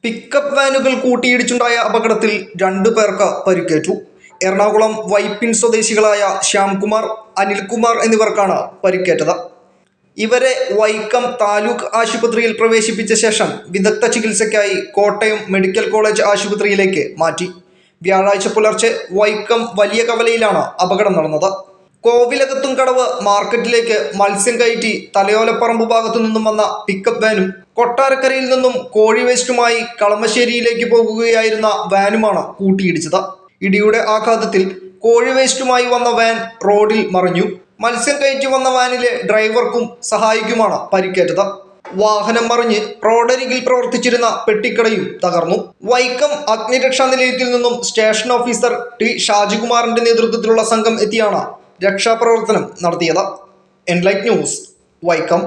Pickup വാനുകൾ കൂട്ടിയിടിച്ചുണ്ടായ അപകടത്തിൽ 2 പേർക്ക് പരിക്കേറ്റു. എറണാകുളം വൈപ്പിൻ സ്വദേശികളായ ശ്യാംകുമാർ, അനിൽകുമാർ എന്നിവർക്കാണ് പരിക്കേറ്റത്. ഇവരെ വൈക്കം താലൂക്ക് ആശുപത്രിയിൽ പ്രവേശിപ്പിച്ച ശേഷം വിദഗ്ധ ചികിത്സയ്ക്കായി കോട്ടയം മെഡിക്കൽ കോളേജ് ആശുപത്രിയിലേക്ക് മാറ്റി. വ്യാഴാഴ്ച പുലർച്ചെ വൈക്കം വലിയ കവലയിലാണ് അപകടം നടന്നത്. കോവിലകത്തും കടവ് മാർക്കറ്റിലേക്ക് മത്സ്യം കയറ്റി തലയോലപ്പറമ്പ് ഭാഗത്തു നിന്നും വന്ന പിക്കപ്പ് വാനും കൊട്ടാരക്കരയിൽ നിന്നും കോഴി വേസ്റ്റുമായി കളമശ്ശേരിയിലേക്ക് പോകുകയായിരുന്ന വാനുമാണ് കൂട്ടിയിടിച്ചത്. ഇടിയുടെ ആഘാതത്തിൽ കോഴി വേസ്റ്റുമായി വന്ന വാൻ റോഡിൽ മറിഞ്ഞു. മത്സ്യം കയറ്റി വന്ന വാനിലെ ഡ്രൈവർക്കും സഹായിക്കുമാണ് പരിക്കേറ്റത്. വാഹനം മറിഞ്ഞ് റോഡരികിൽ പ്രവർത്തിച്ചിരുന്ന പെട്ടിക്കടയും തകർന്നു. വൈക്കം അഗ്നിരക്ഷാ നിലയത്തിൽ നിന്നും സ്റ്റേഷൻ ഓഫീസർ ടി ഷാജികുമാറിന്റെ നേതൃത്വത്തിലുള്ള സംഘം എത്തിയാണ് രക്ഷാപ്രവർത്തനം നടത്തിയത്. Enlight news, Vaikom.